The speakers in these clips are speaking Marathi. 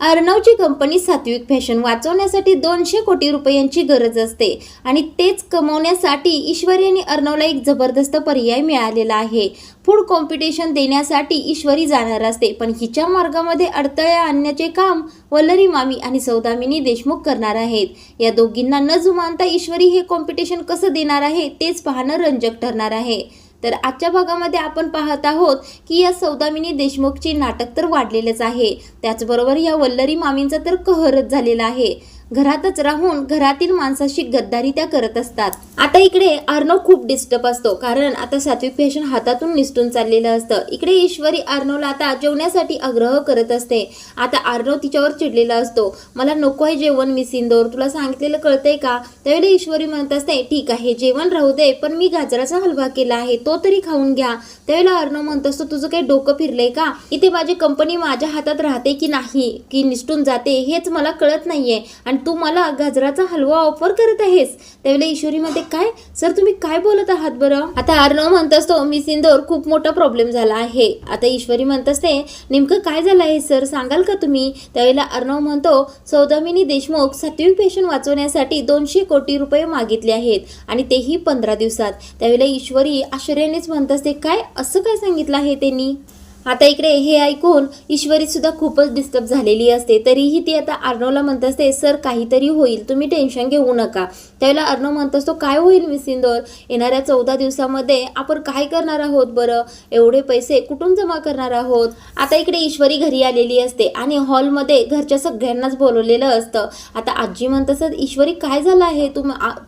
अर्णवची कंपनी सात्विक फॅशन वाचवण्यासाठी 200 कोटी रुपयांची गरज असते आणि तेच कमवण्यासाठी ईश्वरी आणि अर्णवला एक जबरदस्त पर्याय मिळालेला आहे। फूड कॉम्पिटिशन देण्यासाठी ईश्वरी जाणार असते, पण हिच्या मार्गामध्ये अडथळे आणण्याचे काम वल्लरी मामी आणि सौदामिनी देशमुख करणार आहेत। या दोघींना न जुमानता ईश्वरी हे कॉम्पिटिशन कसं देणार आहे तेच पाहणं रंजक ठरणार आहे। तर आजच्या भागामध्ये आपण पाहत आहोत की या सौदामिनी देशमुखचे नाटक तर वाढलेलेच आहे, त्याचबरोबर या वल्लरी मामींचा तर कहरच झालेला आहे। घरातच राहून घरातील माणसाशी गद्दारी त्या करत असतात। आता इकडे अर्णव खूप डिस्टर्ब असतो, कारण आता सात्विक फॅशन हातातून निसटून चाललेलं असतं। इकडे ईश्वरी अर्णवला आता जेवण्यासाठी आग्रह करत असते। आता अर्णव तिच्यावर चिडलेला असतो, मला नको आहे जेवण मिस इंदोर, तुला सांगितलेलं कळतंय का? त्यावेळेला ईश्वरी म्हणत असते, ठीक आहे जेवण राहू दे, पण मी गाजराचा हलवा केला आहे तो तरी खाऊन घ्या। त्यावेळेला अर्णव म्हणत असतो, तुझं काही डोकं फिरलंय का? इथे माझी कंपनी माझ्या हातात राहते की नाही, की निसटून जाते हेच मला कळत नाहीये, आणि तू मला गाजराचा हलवा ऑफर करत आहेस। त्यावेळेला ईश्वरी म्हणते, काय सर तुम्ही काय बोलत आहात बरं? आता अर्णव म्हणत असतो, मिस इंदोर खूप मोठा प्रॉब्लेम झाला आहे। आता ईश्वरी म्हणत असते, नेमकं काय झालं आहे सर, सांगाल का तुम्ही? त्यावेळेला अर्णव म्हणतो, सौदामिनी देशमुख सात्विक फॅशन वाचवण्यासाठी 200 कोटी रुपये मागितले आहेत आणि तेही 15 दिवसात। त्यावेळेला ईश्वरी आश्चर्यानेच म्हणत असते, काय असं काय सांगितलं आहे त्यांनी? आता इकडे हे ऐकून ईश्वरी सुद्धा खूपच डिस्टर्ब झालेली असते, तरीही ती आता अर्णवला म्हणत असते, सर काहीतरी होईल, तुम्ही टेन्शन घेऊ नका। त्यावेळेला अर्णव म्हणत असतो, काय होईल मिस इंदोर? येणाऱ्या 14 दिवसामध्ये आपण काय करणार आहोत बरं? एवढे पैसे कुठून जमा करणार आहोत? आता इकडे ईश्वरी घरी आलेली असते आणि हॉलमध्ये घरच्या सगळ्यांनाच बोलवलेलं असतं। आता आजी म्हणत असत, ईश्वरी काय झालं आहे,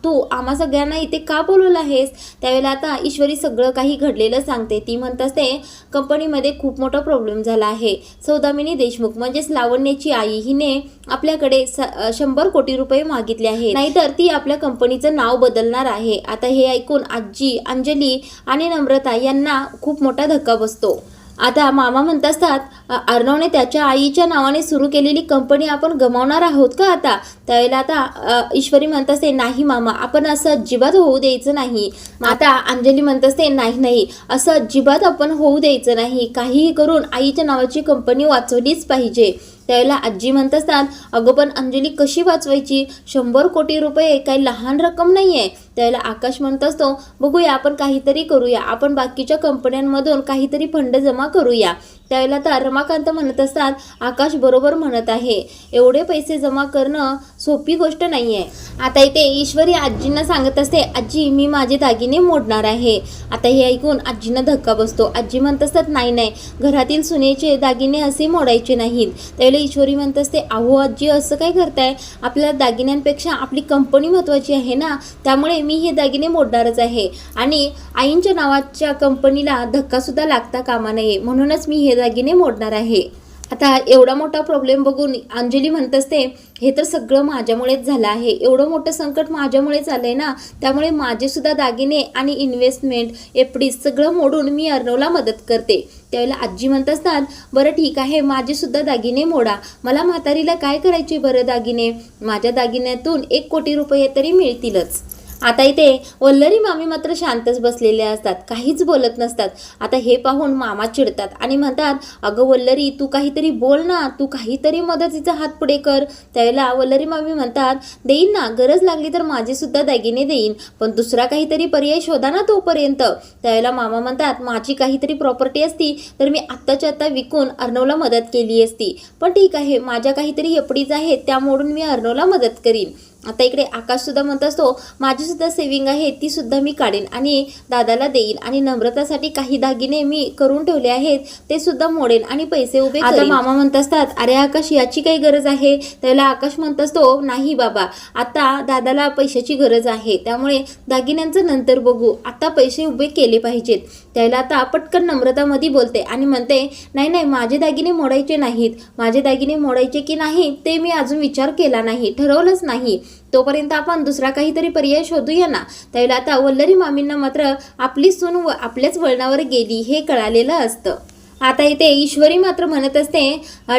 तू आम्हा सगळ्यांना इथे का बोलवलं आहेस? त्यावेळेला आता ईश्वरी सगळं काही घडलेलं सांगते। ती म्हणत असते, कंपनीमध्ये खूप मोठा प्रॉब्लेम झाला आहे। सौदामिनी देशमुख म्हणजेच लावण्याची आई हिने आपल्याकडे 100 कोटी रुपये मागितले आहेत, नाहीतर ती आपल्या कंपनीचं नाव बदलणार आहे। आता हे ऐकून आजी, अंजली आणि नम्रता यांना खूप मोठा धक्का बसतो। आता मामा म्हणत असतात, अर्णवने त्याच्या आईच्या नावाने सुरू केलेली कंपनी आपण गमावणार आहोत का आता? त्यावेळेला आता ईश्वरी म्हणत असते, नाही मामा, आपण असं अजिबात होऊ द्यायचं नाही। आता अंजली म्हणत असते, नाही असं अजिबात आपण होऊ द्यायचं नाही, काहीही करून आईच्या नावाची कंपनी वाचवलीच पाहिजे। त्यावेळेला आजी म्हणत असतात, अगं पण अंजली कशी वाचवायची? 100 कोटी रुपये काही लहान रक्कम नाहीये। त्यावेळेला आकाश म्हणत असतो, बघूया आपण काहीतरी करूया, आपण बाकीच्या कंपन्यांमधून काहीतरी फंड जमा करूया। त्यावेळेला आता रमाकांत म्हणत असतात, आकाश बरोबर म्हणत आहे, एवढे पैसे जमा करणं सोपी गोष्ट नाहीये। आता इथे ईश्वरी आजींना सांगत असते, आजी मी माझे दागिने मोडणार आहे। आता हे ऐकून आजींना धक्का बसतो। आजी म्हणत असतात, नाही घरातील सुनेचे दागिने असे मोडायचे नाहीत। त्यावेळेला ईश्वरी म्हणत असते, अहो आजी असं काय करताय? आपल्या दागिन्यांपेक्षा आपली कंपनी महत्त्वाची आहे ना, त्यामुळे मी हे दागिने मोडणारच आहे आणि आईंच्या नावाच्या कंपनीला धक्का सुद्धा लागता कामा नये, म्हणूनच मी हे दागिने मोडणार आहे। आता एवढा मोठा प्रॉब्लेम बघून अंजली म्हणत असते, हे तर सगळं माझ्यामुळेच झालं आहे, एवढं मोठं संकट माझ्यामुळेच आलंय ना, त्यामुळे माझे सुद्धा दागिने आणि इन्व्हेस्टमेंट एफडी सगळं मोडून मी अर्णवला मदत करते। त्यावेळेला आजी म्हणत असतात, बरं ठीक आहे, माझे सुद्धा दागिने मोडा, मला म्हातारीला काय करायचे बरं दागिने? माझ्या दागिन्यातून 1 कोटी रुपये तरी मिळतीलच। आता इथे वल्लरी मामी मात्र शांतच बसलेले असतात, काहीच बोलत नसतात। आता हे पाहून मामा चिडतात आणि म्हणतात, अगं वल्लरी तू काहीतरी बोल ना, तू काहीतरी मदतीचा हात पुढे कर। त्यावेळेला वल्लरी मामी म्हणतात, देईन ना, गरज लागली तर माझे सुद्धा दागिने देईन, पण दुसरा काहीतरी पर्याय शोधा ना तोपर्यंत। त्यावेळेला मामा म्हणतात, माझी काहीतरी प्रॉपर्टी असती तर मी आत्ताच्या आत्ता विकून अर्णवला मदत केली असती, पण ठीक आहे, माझ्या काहीतरी एफडीज आहेत त्या मोडून मी अर्णवला मदत करीन। आता इकडे आकाश सुद्धा म्हणत असतो, माझी सुद्धा सेविंग आहे ती सुद्धा मी काढेन आणि दादाला देईन, आणि नम्रतासाठी काही दागिने मी करून ठेवले आहेत ते सुद्धा मोडेन आणि पैसे उभे करीन। आता मामा म्हणत असतात, अरे आकाश याची काही गरज आहे? त्याला आकाश म्हणत असतो, नाही बाबा, आता दादाला पैशाची गरज आहे, त्यामुळे दागिन्यांचं नंतर बघू, आता पैसे उभे केले पाहिजेत। त्याला आता पटकन नम्रता मध्ये बोलते आणि म्हणते, नाही माझे दागिने मोडायचे नाहीत, माझे दागिने मोडायचे की नाही ते मी अजून विचार केला नाही, ठरवलंच नाही, तोपर्यंत आपण दुसरा काहीतरी पर्याय शोधूया ना। त्यावेळेला आता वल्लरी मामींना मात्र आपली सून आपल्याच वळणावर गेली हे कळालेलं असतं। आता इथे ईश्वरी मात्र म्हणत असते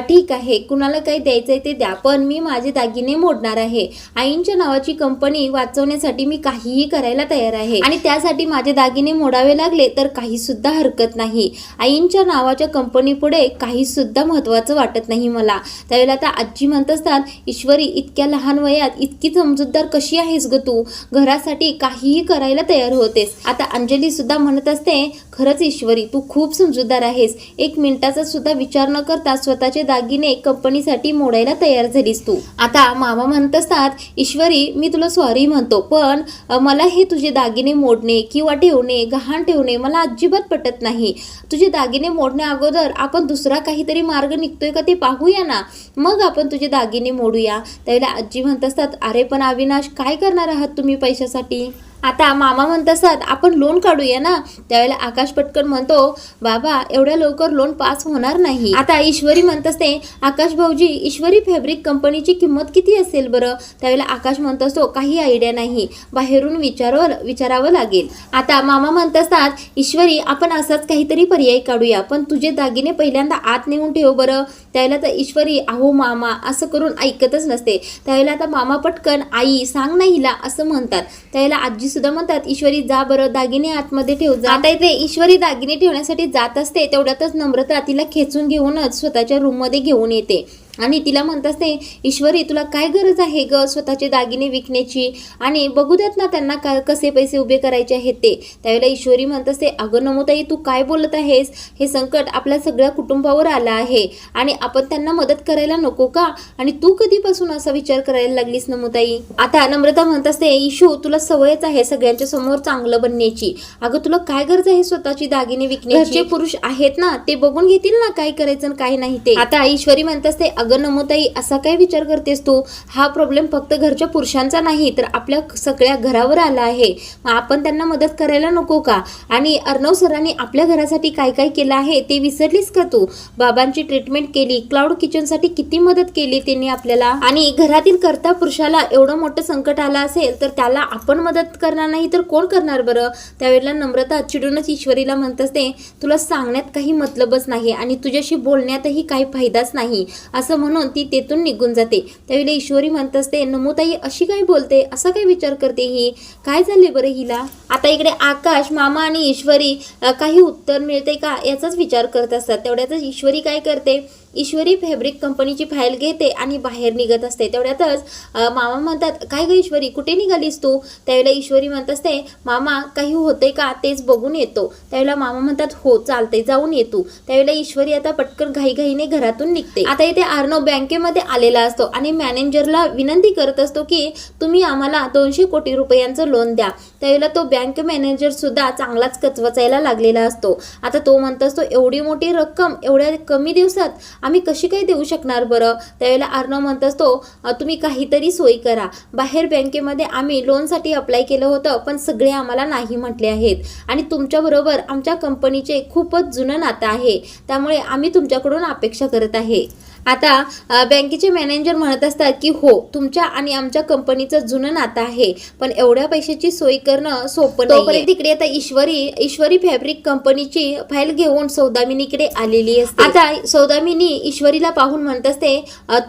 ठीक आहे, कुणाला काही द्यायचंय ते द्या, पण मी माझे दागिने मोडणार आहे. आईंच्या नावाची कंपनी वाचवण्यासाठी मी काहीही करायला तयार आहे आणि त्यासाठी माझे दागिने मोडावे लागले तर काही सुद्धा हरकत नाही. आईंच्या नावाच्या कंपनी पुढे काही सुद्धा महत्वाचं वाटत नाही मला. त्यावेळेला आता आजी म्हणत असतात, ईश्वरी इतक्या लहान वयात इतकी समजूतदार कशी आहेस ग तू, घरासाठी काहीही करायला तयार होतेस. आता अंजली सुद्धा म्हणत असते, खरंच ईश्वरी तू खूप समजूतदार आहेस, एक मिनिटाचा सुद्धा विचार न करता स्वतःचे दागिने कंपनीसाठी मोडायला तयार झालीस तू. आता मामा म्हणत असतात, ईश्वरी मी तुला सॉरी म्हणतो, पण मला हे तुझे दागिने मोडणे किंवा ठेवणे, गहाण ठेवणे मला अजिबात पटत नाही. तुझे दागिने मोडण्या अगोदर आपण दुसरा काहीतरी मार्ग निघतोय का ते पाहूया ना, मग आपण तुझे दागिने मोडूया. त्यावेळेला आजी म्हणत असतात, अरे पण अविनाश काय करणार आहात तुम्ही पैशासाठी. आता मामा म्हणत असतात, आपण लोन काढूया ना. त्यावेळेला आकाश पटकन म्हणतो, बाबा एवढ्या लवकर लोन पास होणार नाही. आता ईश्वरी म्हणत असते, आकाश भाऊजी ईश्वरी फॅब्रिक कंपनीची किंमत किती असेल बरं. त्यावेळेला आकाश म्हणत असतो, काही आयडिया नाही, बाहेरून विचारावं लागेल. आता मामा म्हणत असतात, ईश्वरी आपण असाच काहीतरी पर्याय काढूया, पण तुझे दागिने पहिल्यांदा आत नेऊन ठेव बरं. त्यावेळेला तर ईश्वरी अहो मामा असं करून ऐकतच नसते. त्यावेळेला आता मामा पटकन आई सांग ना हिला असं म्हणतात. त्यावेळेला आजी सुद्धा म्हणतात, ईश्वरी जा बरं दागिने आतमध्ये ठेव जा. आता इथे ईश्वरी दागिने ठेवण्यासाठी जात असते, तेवढ्यातच नम्रता तिला खेचून घेऊनच स्वतःच्या रूममध्ये घेऊन येते आणि तिला म्हणत असते, ईश्वरी तुला काय गरज आहे ग स्वतःचे दागिने विकण्याची, आणि बघू देत ना त्यांना कसे पैसे उभे करायचे आहेत ते. त्यावेळेला ईश्वरी म्हणत असते, अगं नमोताई तू काय बोलत आहेस, हे संकट आपल्या सगळ्या कुटुंबावर आलं आहे आणि आपण त्यांना मदत करायला नको का, आणि तू कधीपासून असा विचार करायला लागलीस नमोताई. आता नम्रता म्हणत असते, ईशू तुला सवयच आहे सगळ्यांच्या समोर चांगलं बनण्याची, अगं तुला काय गरज आहे स्वतःची दागिने विकण्याची, घरचे पुरुष आहेत ना ते बघून घेतील ना काय करायचं आणि काय नाही ते. आता ईश्वरी म्हणत असते, अगं नमोताई असा काय विचार करतेस तू, हा प्रॉब्लेम फक्त घरच्या पुरुषांचा नाही तर आपल्या सगळ्या घरावर आला आहे, मग आपण त्यांना मदत करायला नको का. आणि अर्णव सरांनी आपल्या घरासाठी काय काय केलं आहे ते विसरलीस का तू, बाबांची ट्रीटमेंट केली, क्लाउड किचन साठी किती मदत केली त्यांनी आपल्याला, आणि घरातील कर्ता पुरुषाला एवढं मोठं संकट आलं असेल तर त्याला आपण मदत करणार नाही तर कोण करणार बरं. त्यावेळेला नम्रता चिडूनच ईश्वरीला म्हणत असते, तुला सांगण्यात काही मतलबच नाही आणि तुझ्याशी बोलण्यातही काही फायदाच नाही असं म्हणून ती तेथून निघून जाते. त्यावेळेला ईश्वरी म्हणत असते, नमोताई अशी काय बोलते, असा काय विचार करते ही, काय झाले बरं हिला. आता इकडे आकाश मामा आणि ईश्वरी काही उत्तर मिळते का याचाच विचार करत असतात. तेवढ्यातच ईश्वरी काय करते, ईश्वरी फॅब्रिक कंपनीची फाईल घेते आणि बाहेर निघत असते. तेवढ्यातच मामा म्हणतात, काय ग ईश्वरी कुठे निघालीस तू. त्यावेळेला ईश्वरी म्हणत असते, मामा काही होते का तेच बघून येतो. त्यावेळेला मामा म्हणतात, हो चालते जाऊन येतो. त्यावेळेला ईश्वरी आता पटकन घाईघाईने घरातून निघते. आता इथे अर्णव बँकेमध्ये आलेला असतो आणि मॅनेजरला विनंती करत असतो की तुम्ही आम्हाला 200 कोटी रुपयांचं लोन द्या. त्यावेळेला तो बँक मॅनेजर सुद्धा चांगलाच कचवचायला लागलेला असतो. आता तो म्हणत असतो, एवढी मोठी रक्कम एवढ्या कमी दिवसात आम्ही कशी काही देऊ शकणार बरं. त्यावेळेला अर्णव म्हणत असतो, तुम्ही काहीतरी सोय करा, बाहेर बँकेमध्ये आम्ही लोनसाठी अप्लाय केलं होतं पण सगळे आम्हाला नाही म्हटले आहेत आणि तुमच्याबरोबर आमच्या कंपनीचे खूपच जुनं नातं आहे, त्यामुळे आम्ही तुमच्याकडून अपेक्षा करत आहे. आता बँकेचे मॅनेजर म्हणत असतात की हो तुमच्या आणि आमच्या कंपनीचं जुनं नातं आहे पण एवढ्या पैशाची सोय करणं सोपं नाही. तोपर्यंत तिकडे आता ईश्वरी फॅब्रिक कंपनीची फाईल घेऊन सौदामिनीकडे आलेली असते. आता सौदामिनी ईश्वरीला पाहून म्हणत असते,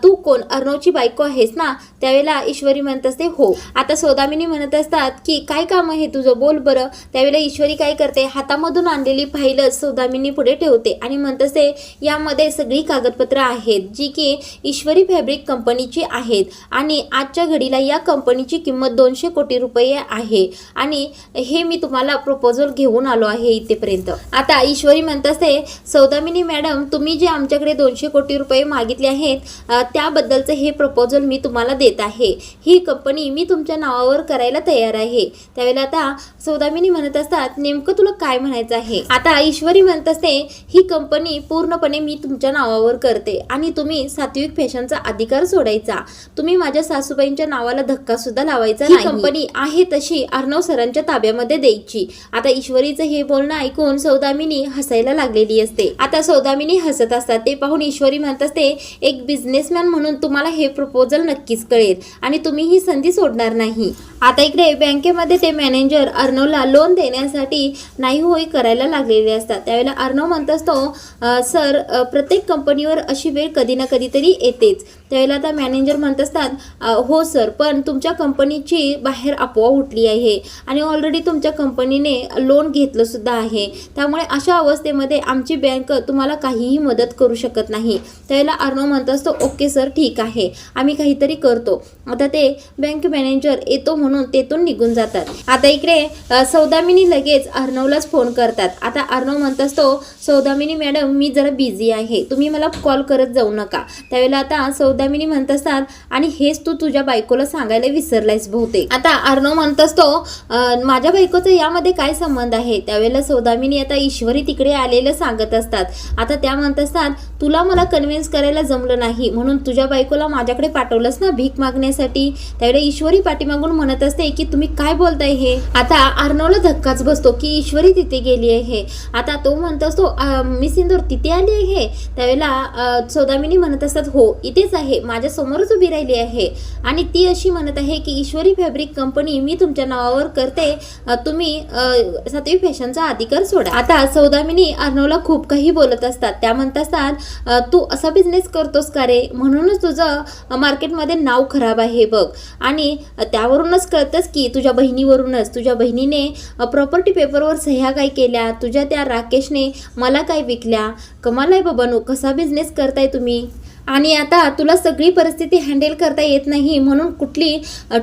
तू कोण, अर्णवची बायको आहेस ना. त्यावेळेला ईश्वरी म्हणत असते, हो. आता सौदामिनी म्हणत असतात की काय काम आहे तुझं बोल बरं. त्यावेळेला ईश्वरी काय करते, हातामधून आणलेली फाईलच सौदामिनी पुढे ठेवते आणि म्हणत असते, यामध्ये सगळी कागदपत्र आहेत जी की ईश्वरी फॅब्रिक कंपनीची आहेत आणि आजच्या घडीला या कंपनीची किंमत 200 कोटी रुपये आहे आणि हे मी तुम्हाला प्रपोजल घेऊन आलो आहे इथेपर्यंत. आता ईश्वरी म्हणत असते, सौदामिनी मॅडम तुम्ही जे आमच्याकडे 200 कोटी रुपये मागितले आहेत त्याबद्दलचं हे प्रपोजल मी तुम्हाला देत आहे. ही कंपनी मी तुमच्या नावावर करायला तयार आहे. त्यावेळेला आता सौदामिनी म्हणत असतात, नेमकं तुला काय म्हणायचं आहे. आता ईश्वरी म्हणत असते, ही कंपनी पूर्णपणे मी तुमच्या नावावर करते आणि तुम्ही सात्विक फॅशनचा अधिकार सोडायचा. तुम्ही माझ्या सासूबाईंच्या नावाला धक्का सुद्धा लावायचा नाही. कंपनी आहे तशी अर्णव सरांच्या ताब्यामध्ये द्यायची. आता ईश्वरीचं हे बोलणं ऐकून सौदामिनी हसायला लागलेली असते. आता सौदामिनी हसत असतात ते पाहून ईश्वरी म्हणत असते, एक बिझनेसमॅन म्हणून तुम्हाला हे प्रपोजल नक्कीच कळेल आणि तुम्ही ही संधी सोडणार नाही. आता इकडे बँकेमध्ये ते मॅनेजर अर्णवला लोन देण्यासाठी नाही होई करायला लागलेले असतात. त्यावेळेला अर्णव म्हणत असतो, सर प्रत्येक कंपनीवर अशी वेळ कधी ना कधीतरी येतेच. त्यावेळेला आता मॅनेजर म्हणत असतात, हो सर, पण तुमच्या कंपनीची बाहेर अफवा उठली आहे आणि ऑलरेडी तुमच्या कंपनीने लोन घेतलं सुद्धा आहे. त्यामुळे अशा अवस्थेमध्ये आमची बँक तुम्हाला काहीही मदत करू शकत नाही. त्यावेळेला अर्णव म्हणत असतो, ओके सर, ठीक आहे, आम्ही काहीतरी करतो. आता ते बँक मॅनेजर येतो म्हणून तेथून निघून जातात. आता इकडे सौदामिनी लगेच अर्णवलाच फोन करतात. आता अर्णव म्हणत असतो, सौदामिनी मॅडम, मी जरा बिझी आहे, तुम्ही मला कॉल करत जाऊ नका. त्यावेळेला आता सौदामिनी म्हणत असतात, आणि हेच तू तुझ्या बायकोला सांगायला विसरलायस बहुतेक. आता अर्णव म्हणत असतो, माझ्या बायकोचा यामध्ये काय संबंध आहे. त्यावेळेला सौदामिनी आता ईश्वरी तिकडे आलेलं सांगत असतात. आता त्या म्हणत असतात, तुला मला कन्व्हिन्स करायला जमलं नाही म्हणून तुझ्या बायकोला माझ्याकडे पाठवलंस ना भीक मागण्यासाठी. त्यावेळेला ईश्वरी पाठीमागून म्हणत असते की तुम्ही काय बोलताय हे. आता अर्णवला धक्काच बसतो की ईश्वरी तिथे गेली आहे. आता तो म्हणत असतो, मी सिंदूर तिथे आली आहे. त्यावेळेला सौदामिनी म्हणत असतात, हो इथेच आहे, माझ्या समोरच उभी राहिली आहे आणि ती अशी म्हणत आहे की ईश्वरी फॅब्रिक कंपनी मी तुमच्या नावावर करते, तुम्ही सात्विक फॅशनचा अधिकार सोडा. आता सौदामिनी अर्णवला खूप काही बोलत असतात. त्या म्हणत असतात, तू असा बिझनेस करतोस का रे, म्हणूनच तुझं मार्केटमध्ये नाव खराब आहे बघ. आणि त्यावरूनच कळतंच की तुझ्या बहिणीने प्रॉपर्टी पेपरवर सह्या काय केल्या, तुझ्या त्या राकेशने मला काय विकल्या. कमाल आहे बाबांनो, कसा बिझनेस करताय तुम्ही. आणि आता तुला सगळी परिस्थिती हँडल करता येत नाही म्हणून कुठली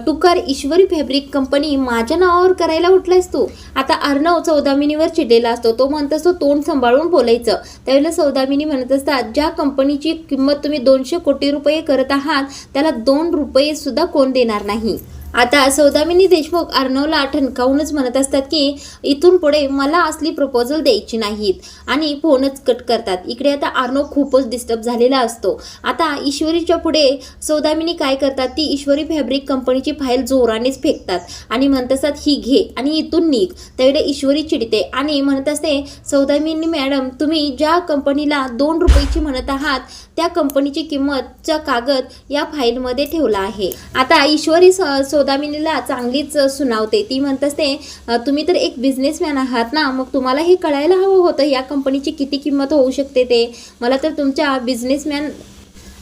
टुकार ईश्वरी फॅब्रिक कंपनी माझ्या नावावर करायला उठलायस तू. आता अर्णव सौदामिनीवर चिडलेला असतो. तो म्हणत असतो, तोंड सांभाळून बोलायचं. त्यावेळेला सौदामिनी म्हणत असतात, ज्या कंपनीची किंमत तुम्ही 200 कोटी रुपये करत आहात त्याला 2 रुपये सुद्धा कोण देणार नाही. आता सौदामिनी देशमुख अर्णवला ठणकावूनच म्हणत असतात की इथून पुढे मला असली प्रपोजल द्यायची नाहीत आणि फोनच कट करतात. इकडे आता अर्णव खूपच डिस्टर्ब झालेला असतो. आता ईश्वरीच्या पुढे सौदामिनी काय करतात, ती ईश्वरी फॅब्रिक कंपनीची फाईल जोरानेच फेकतात आणि म्हणत असतात, ही घे आणि इथून निघ. त्यावेळेला ईश्वरी चिडते आणि म्हणत असते, सौदामिनी मॅडम, तुम्ही ज्या कंपनीला 2 रुपयाची म्हणत आहात त्या कंपनीची किंमतचा कागद या फाईलमध्ये ठेवला आहे. आता ईश्वरी सौदामिनीला चांगलीच सुनावते. ती म्हणत असते, तुम्ही तर एक बिझनेसमॅन आहात ना, मग तुम्हाला हे कळायला हवं होतं या कंपनीची किती किंमत होऊ शकते ते. मला तर तुमच्या बिझनेसमॅन.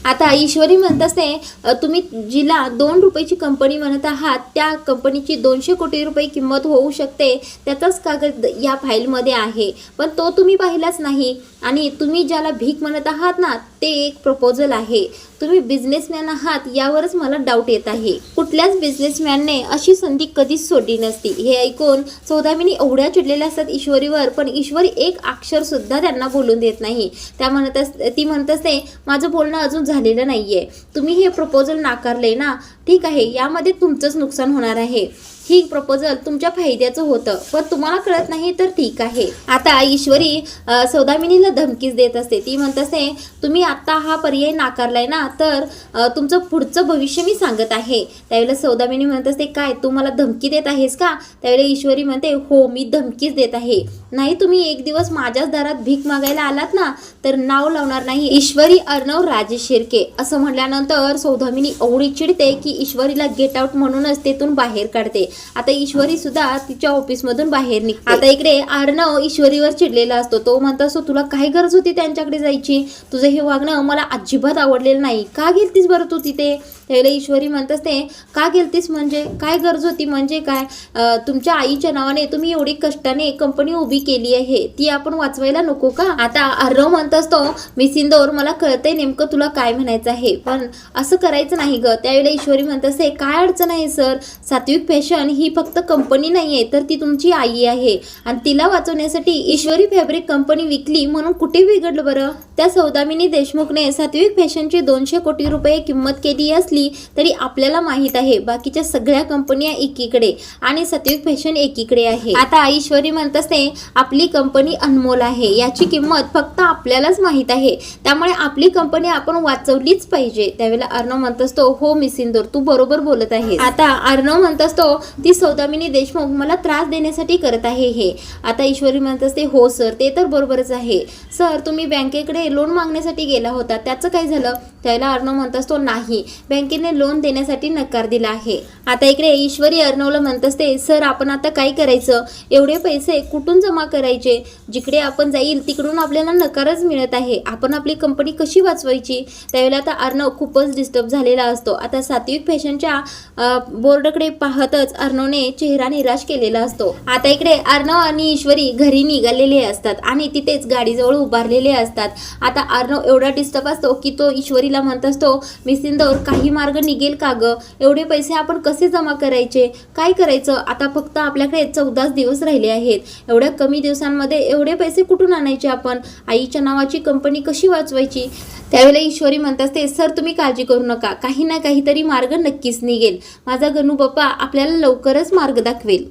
आता ईश्वरी म्हणत असते, तुम्ही जिला 2 रुपयाची कंपनी म्हणत आहात त्या कंपनीची 200 कोटी रुपये किंमत होऊ शकते त्याचाच कागद या फाईलमध्ये आहे, पण तो तुम्ही पाहिलाच नाही. आणि तुम्ही ज्याला भीक म्हणत आहात ना ते एक प्रपोजल आहे. तुम्ही बिझनेसमॅन आहात यावरच मला डाऊट येत आहे. कुठल्याच बिझनेसमॅनने अशी संधी कधीच सोडली नसती. हे ऐकून सौदामिनी एवढ्या चिडलेल्या असतात ईश्वरीवर, पण ईश्वरी एक अक्षर सुद्धा त्यांना बोलून देत नाही. ती म्हणत असते, माझं बोलणं अजून झालेलं नाहीये, तुम्ही हे प्रपोजल नाकारले ना, ठीक आहे, यामध्ये तुमचंच नुकसान होणार आहे. ही प्रपोजल तुमच्या फायद्याचं होतं पण तुम्हाला कळत नाही तर ठीक आहे. आता ईश्वरी सौदामिनीला धमकीच देत असते. ती म्हणत असते, तुम्ही आता हा पर्याय नाकारलाय ना तर तुमचं पुढचं भविष्य मी सांगत आहे. त्यावेळेला सौदामिनी म्हणत असते, काय तू मला धमकी देत आहेस का. त्यावेळेला ईश्वरी म्हणते, हो मी धमकीच देत आहे. नाही तुम्ही एक दिवस माझ्याच दारात भीक मागायला आलात ना तर नाव लावणार नाही. ईश्वरी अर्णव राजेश शिर्के असं म्हटल्यानंतर सौदामिनी एवढी चिडते की ईश्वरीला गेट आउट म्हणूनच तेथून बाहेर काढते. आता ईश्वरी सुद्धा तिच्या ऑफिसमधून बाहेर निघते. आता इकडे अर्णव ईश्वरीवर चिडलेला असतो. तो म्हणत असतो, तुला काय गरज होती त्यांच्याकडे जायची, तुझं हे वागणं मला अजिबात आवडलेलं नाही, का गेलतीस बरं तू तिथे. त्यावेळेला ईश्वरी म्हणत असते, का गेलतीस म्हणजे काय गरज होती म्हणजे काय, तुमच्या आईच्या नावाने तुम्ही एवढी कष्टाने कंपनी उभी केली आहे ती आपण वाचवायला नको का. आता अर्णव म्हणत असतो, मी सिंदूर मला कळतंय नेमकं तुला काय म्हणायचं आहे पण असं करायचं नाही ग. त्यावेळेला ईश्वरी म्हणत असते, काय अडचण आहे सर, सात्विक फॅशन ही फक्त कंपनी नाही आहे तर ती तुमची आई आहे आणि तिला वाचवण्यासाठी ईश्वरी फॅब्रिक कंपनी विकली म्हणून कुठे बिघडलं बरं. त्या सौदामिनी देशमुखने सात्विक फॅशनची 200 कोटी रुपये किंमत केली असली तरी आपल्याला माहित आहे बाकीच्या सगळ्या कंपन्या एकीकडे आणि सात्विक फॅशन एकीकडे आहे. आता ईश्वरी म्हणत असते आपली कंपनी अनमोल आहे, याची किंमत फक्त आपल्यालाच माहित आहे, त्यामुळे आपली कंपनी आपण वाचवलीच पाहिजे. त्यावेळेला अर्णव म्हणत असतो हो मिस इंदोर, तू बरोबर बोलत आहे. आता अर्णव म्हणत असतो ती सौदामिनी देशमुख मला त्रास देण्यासाठी करत आहे हे. आता ईश्वरी म्हणत असते हो सर, ते तर बरोबरच आहे. सर तुम्ही बँकेकडे लोन मागण्यासाठी गेला होता, त्याचं काय झालं? त्याला अर्णव म्हणत असतो नाही, बँकेने लोन देण्यासाठी नकार दिला आहे. आता इकडे ईश्वरी अर्णवला म्हणत असते सर आपण आता काय करायचं, एवढे पैसे कुठून जमा करायचे? जिकडे आपण जाईल तिकडून आपल्याला नकारच मिळत आहे, आपण आपली कंपनी कशी वाचवायची? त्यावेळेला आता अर्णव खूपच डिस्टर्ब झालेला असतो. आता सात्विक फॅशनच्या बोर्डकडे पाहतच अर्णवने चेहरा निराश केलेला असतो. आता इकडे अर्णव आणि ईश्वरी घरी निघालेले असतात आणि तिथेच गाडीजवळ उभारलेले असतात. आता अर्णव एवढा डिस्टर्ब असतो की तो ईश्वरीला म्हणत असतो मिस इंदौर काही मार्ग निघेल का ग? एवढे पैसे आपण कसे जमा करायचे, काय करायचं? आता फक्त आपल्याकडे 14 दिवस राहिले आहेत, एवढ्या कमी दिवसांमध्ये एवढे पैसे कुठून आणायचे आपण? आईच्या नावाची कंपनी कशी वाचवायची? त्यावेळेला ईश्वरी म्हणत असते सर तुम्ही काळजी करू नका, काही ना काहीतरी मार्ग नक्कीच निघेल, माझा गणू बाप्पा आपल्याला लवकरच मार्ग दाखवेल.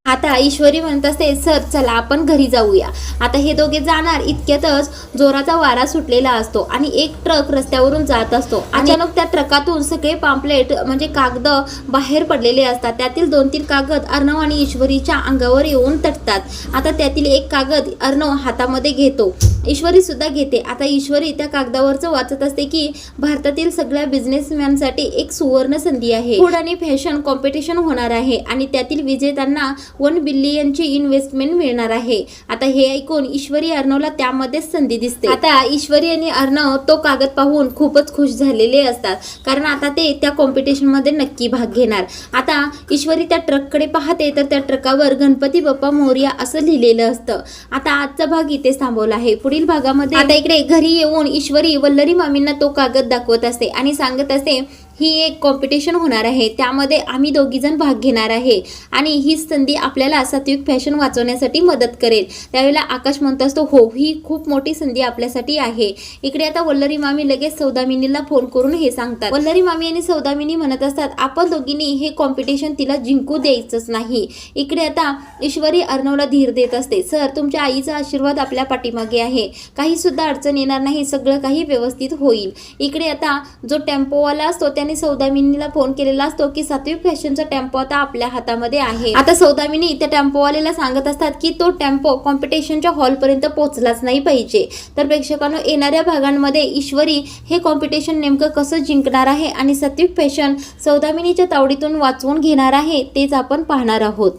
आता ईश्वरी म्हणत असते सर चला आपण घरी जाऊया. आता हे दोघे जाणार इतक्यातच जोराचा वारा सुटलेला असतो आणि एक ट्रक रस्त्यावरून जात असतो. अचानक त्या ट्रकातून सगळे पॅम्पलेट म्हणजे कागद बाहेर पडलेले असतात. त्यातील 2-3 कागद अर्णव आणि ईश्वरीच्या अंगावर येऊन तटतात. आता त्यातील एक कागद अर्णव हातामध्ये घेतो, ईश्वरी सुद्धा घेते. आता ईश्वरी त्या कागदावरचं वाचत असते की भारतातील सगळ्या बिझनेसमॅनसाठी एक सुवर्ण संधी आहे, फूड आणि फॅशन कॉम्पिटिशन होणार आहे आणि त्यातील विजेत्यांना 1 बिलियनची इन्व्हेस्टमेंट मिळणार आहे. आता हे ऐकून ईश्वरी अर्णवला त्यामध्येच संधी दिसते. आता ईश्वरी आणि अर्णव तो कागद पाहून खूपच खुश झालेले असतात, कारण आता ते त्या कॉम्पिटिशन मध्ये नक्की भाग घेणार. आता ईश्वरी त्या ट्रककडे पाहते तर त्या ट्रकावर गणपती बाप्पा मोरया असं लिहिलेलं असतं. आता आजचा भाग इथेच थांबवला आहे. पुढील भागामध्ये आता इकडे घरी येऊन ईश्वरी वल्लरी मामींना तो कागद दाखवत असते आणि सांगत असते ही एक कॉम्पिटिशन होणार आहे, त्यामध्ये आम्ही दोघीजण भाग घेणार आहे आणि ही संधी आपल्याला सात्विक फॅशन वाचवण्यासाठी मदत करेल. त्यावेळेला आकाश म्हणत असतो हो ही खूप मोठी संधी आपल्यासाठी आहे. इकडे आता वल्लरी मामी लगेच सौदामिनीला फोन करून हे सांगतात. वल्लरी मामी आणि सौदामिनी म्हणत असतात आपण दोघींनी हे कॉम्पिटिशन तिला जिंकू द्यायचंच नाही. इकडे आता ईश्वरी अर्णवला धीर देत असते सर तुमच्या आईचा आशीर्वाद आपल्या पाठीमागे आहे, काही सुद्धा अडचण येणार नाही, सगळं काही व्यवस्थित होईल. इकडे आता जो टेम्पोवाला असतो त्याने सौदामिनीला फोन केलेला असतो की सात्विक फॅशनचा टेम्पो आता आपल्या हातामध्ये आहे. आता सौदामिनी त्या टेम्पोवाल्याला सांगत असतात की तो टेम्पो कॉम्पिटिशनच्या हॉलपर्यंत पोहोचलाच नाही पाहिजे. तर प्रेक्षकांनो येणाऱ्या भागांमध्ये ईश्वरी हे कॉम्पिटिशन नेमकं कसं जिंकणार आहे आणि सात्विक फॅशन सौदामिनीच्या तावडीतून वाचवून घेणार आहे तेच आपण पाहणार आहोत.